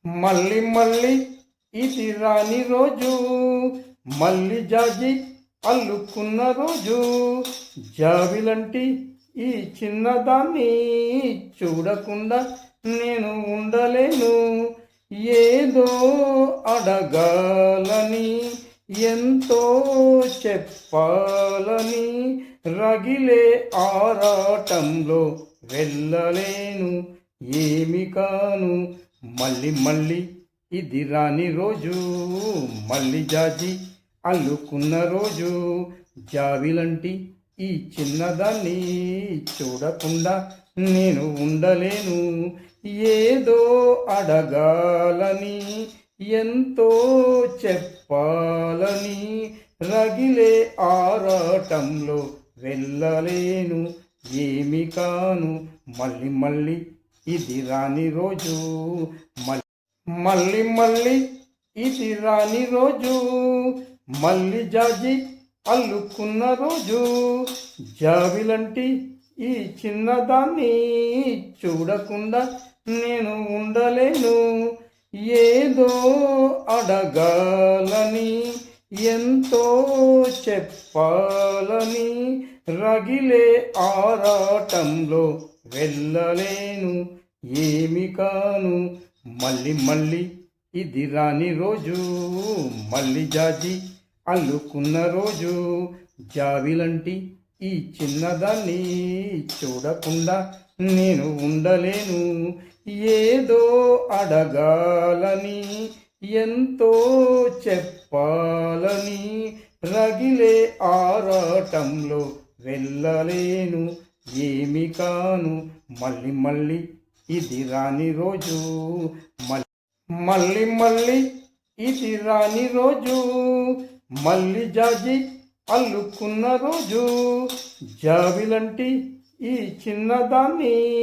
మళ్ళీ మళ్ళీ ఇది రాని రోజు, మళ్ళీ జాజి అల్లుకున్న రోజు. జాబిలంటి ఈ చిన్నదాన్ని చూడకుండా నేను ఉండలేను. ఏదో అడగాలని, ఎంతో చెప్పాలని, రగిలే ఆరాటంలో వెళ్ళలేను. ఏమి కాను. మళ్ళీ మళ్ళీ ఇది రాని రోజు, మళ్ళీ జాజి అల్లుకున్న రోజు. జాబిలంటి ఈ చిన్నదాన్ని చూడకుండా నేను ఉండలేను. ఏదో అడగాలని, ఎంతో చెప్పాలని, రగిలే ఆరాటంలో వెళ్ళలేను. ఏమి కాను. మళ్ళీ మళ్ళీ ఇది రాని రోజు, మళ్ళీ మళ్ళీ ఇది రాని రోజు. మళ్ళీ జాజి అల్లుకున్న రోజు. జాబిలంటి ఈ చిన్నదాన్ని చూడకుండా నేను ఉండలేను. ఏదో అడగాలని, ఎంతో చెప్పాలని, రగిలే ఆరాటంలో వెళ్ళలేను. ఏమి కాను. మళ్ళీ మళ్ళీ ఇది రాని రోజు, మళ్ళీ జాజి అల్లుకున్న రోజు. జాబిలంటి ఈ చిన్నదాన్ని చూడకుండా నేను ఉండలేను. ఏదో అడగాలని, ఎంతో చెప్పాలని, రగిలే ఆరాటంలో వెళ్ళలేను. ఏమి కాను. మళ్ళీ మళ్ళీ ఇది రాని రోజు, మళ్ళీ మళ్ళీ ఇది రాని రోజు. మళ్ళీ జాజి అల్లుకున్న రోజు. జాబిలంటి ఈ చిన్నదాన్ని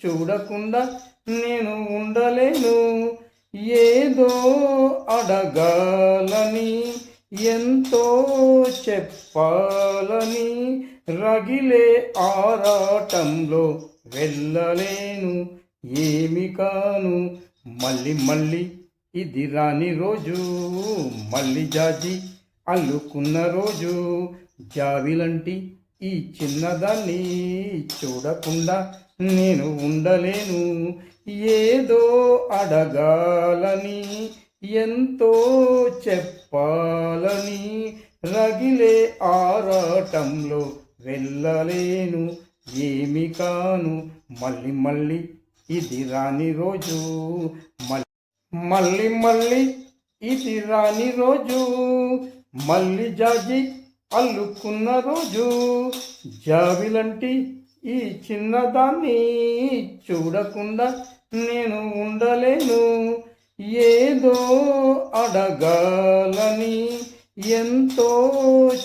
చూడకుండా నేను ఉండలేను. ఏదో అడగాలని, ఎంతో చెప్పాలని, రగిలే ఆరాటంలో వెళ్ళలేను. ఏమి కాను. మళ్ళీ మళ్ళీ ఇది రాని రోజు, మళ్ళీ జాజి అల్లుకున్న రోజు. జాబిలంటి ఈ చిన్నదాన్ని చూడకుండా నేను ఉండలేను. ఏదో అడగాలని, ఎంతో చెప్పాలని, రగిలే ఆరాటంలో వెళ్ళలేను. ఏమి కాను. మళ్ళీ మళ్ళీ ఇది రాని రోజు, మళ్ళీ మళ్ళీ ఇది రాని రోజు. మళ్ళీ జాజి అల్లుకున్న రోజు. జాబిలంటి ఈ చిన్నదాన్ని చూడకుండా నేను ఉండలేను. ఏదో అడగాలని, ఎంతో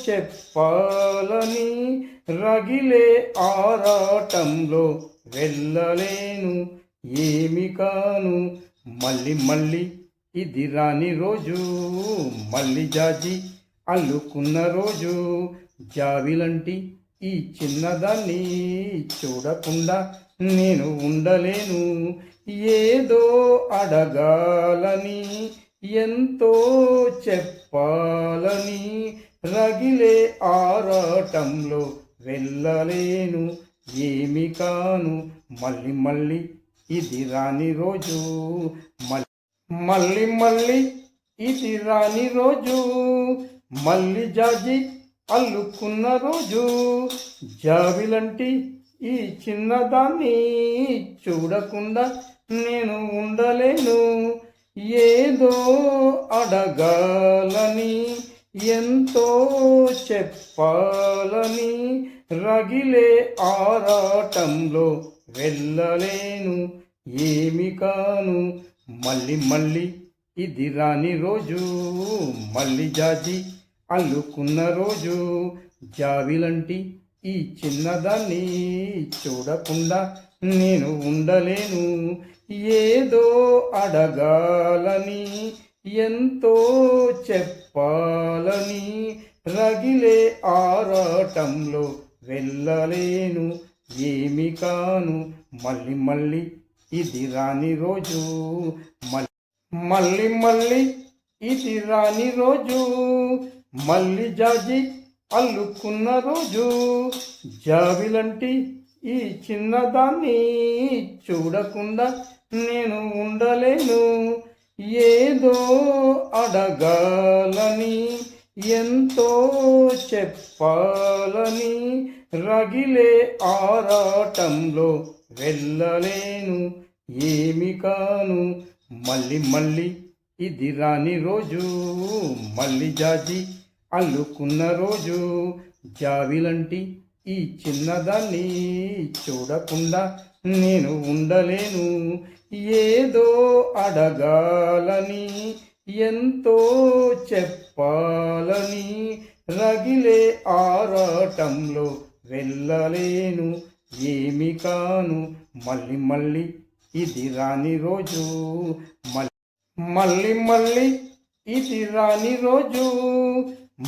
చెప్పాలని, రగిలే ఆరాటంలో వెళ్ళలేను. ఏమి కాను. మళ్ళీ మళ్ళీ ఇది రాని రోజు, మళ్ళీ జాజి అల్లుకున్న రోజు. జాబిలంటి ఈ చిన్నదాన్ని చూడకుండా నేను ఉండలేను. ఏదో అడగాలని, ఎంతో చెప్పాలని, రగిలే ఆరాటంలో వెళ్ళలేను. ఏమి కాను. మళ్ళీ మళ్ళీ ఇది రాని రోజు, మళ్ళీ మళ్ళీ ఇది రాని రోజు. మళ్ళీ జాజి అల్లుకున్న రోజు. జాబిలంటి ఈ చిన్నదాన్ని చూడకుండా నేను ఉండలేను. ఏదో అడగాలని, ఎంతో చెప్పాలని, రగిలే ఆరాటంలో వెళ్ళలేను. ఏమి కాను. మళ్ళీ మళ్ళీ ఇది రాని రోజు, మళ్ళీ జాజి అల్లుకున్న రోజు. జాబిలంటి ఈ చిన్నదాన్ని చూడకుండా నేను ఉండలేను. ఏదో అడగాలని, ఎంతో చెప్పాలని, రగిలే ఆరాటంలో వెళ్ళలేను. ఏమి కాను. మళ్ళీ మళ్ళీ ఇది రాని రోజు, మళ్ళీ మళ్ళీ ఇది రాని రోజు, మళ్ళీ జాజి అల్లుకున్న రోజు, జాబిలంటి ఈ చిన్నదాన్ని చూడకుండా నేను ఉండలేను. ఏదో అడగాలని, ఎంతో చెప్పాలని, రగిలే ఆరాటంలో వెళ్ళలేను. ఏమి కాను మళ్ళీ మళ్ళీ ఇది రాని రోజు, మళ్ళీ జాజి అల్లుకున్న రోజు, జావిలంటి ఈ చిన్నదాన్ని చూడకుండా నేను ఉండలేను. ఏదో అడగాలని, ఎంతో చెప్పాలని, రగిలే ఆరాటంలో వెళ్ళలేను. ఏమి కాను మళ్ళీ మళ్ళీ ఇది రాని రోజు, మళ్ళీ మళ్ళీ ఇది రాని రోజు,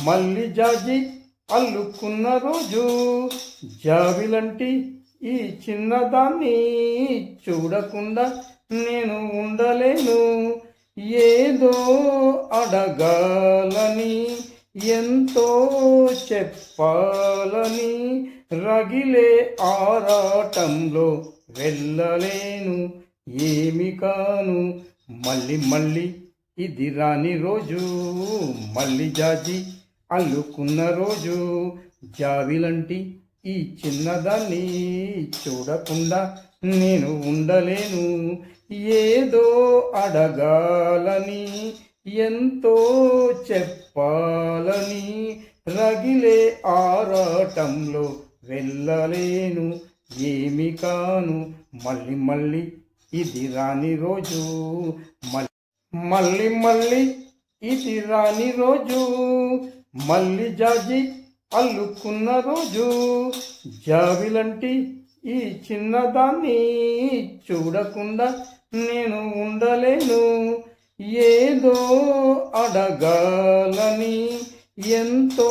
మళ్ళీ జాజి అల్లుకున్న రోజు, జాబిలంటి ఈ చిన్నదాన్ని చూడకుండా నేను ఉండలేను. ఏదో అడగాలని, ఎంతో చెప్పాలని, రగిలే ఆరాటంలో వెళ్ళలేను. ఏమి కాను మళ్ళీ మళ్ళీ ఇది రాని రోజు, మళ్ళీ జాజి అల్లుకున్న రోజు, జావిలంటి ఈ చిన్నదాన్ని చూడకుండా నేను ఉండలేను. ఏదో అడగాలని, ఎంతో చెప్పాలని, రగిలే ఆరాటంలో వెళ్ళలేను. ఏమి కాను మళ్ళీ మళ్ళీ ఇది రాని రోజు, మళ్ళీ మళ్ళీ ఇది రాని రోజు, మళ్ళీ జాజి అల్లుకున్న రోజు, జాబిలంటి ఈ చిన్నదాన్ని చూడకుండా నేను ఉండలేను. ఏదో అడగాలని, ఎంతో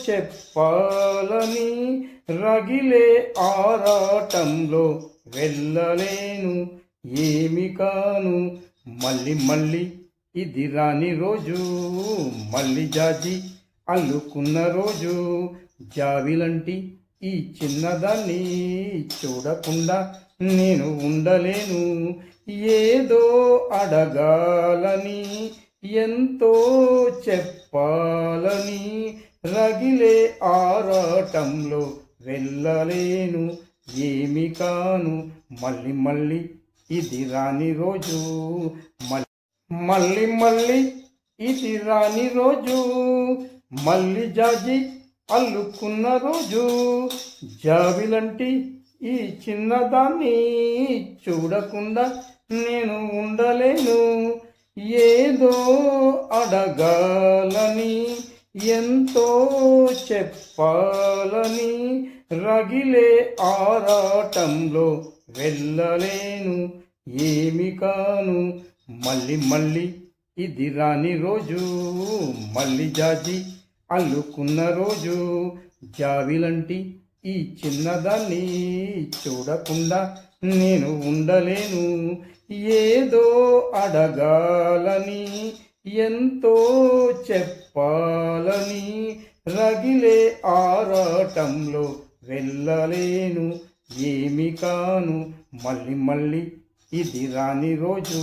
చెప్పాలని, రగిలే ఆరాటంలో వెళ్ళలేను. ఏమి కాను మళ్ళీ మళ్ళీ ఇది రాని రోజు, మళ్ళీ జాజి అల్లుకున్న రోజు, జావిలంటి ఈ చిన్నదాన్ని చూడకుండా నేను ఉండలేను. ఏదో అడగాలని, ఎంతో చెప్పాలని, రగిలే ఆరాటంలో వెళ్ళలేను. ఏమి కాను మళ్ళీ మళ్ళీ ఇది రాని రోజు, మళ్ళీ మళ్ళీ ఇది రాని రోజు, మళ్ళీ జాజి అల్లుకున్న రోజు, జాబిలంటి ఈ చిన్నదాన్ని చూడకుండా నేను ఉండలేను. ఏదో అడగాలని, ఎంతో చెప్పాలని, రగిలే ఆరాటంలో వెళ్ళలేను. ఏమి కాను మళ్ళీ మళ్ళీ ఇది రాని రోజు, మళ్ళీ జాజి అల్లుకున్న రోజు, జావిలంటి ఈ చిన్నదాన్ని చూడకుండా నేను ఉండలేను. ఏదో అడగాలని, ఎంతో చెప్పాలని, రగిలే ఆరాటంలో వెళ్ళలేను. ఏమి కాను మళ్ళీ మళ్ళీ ఇది రాని రోజు,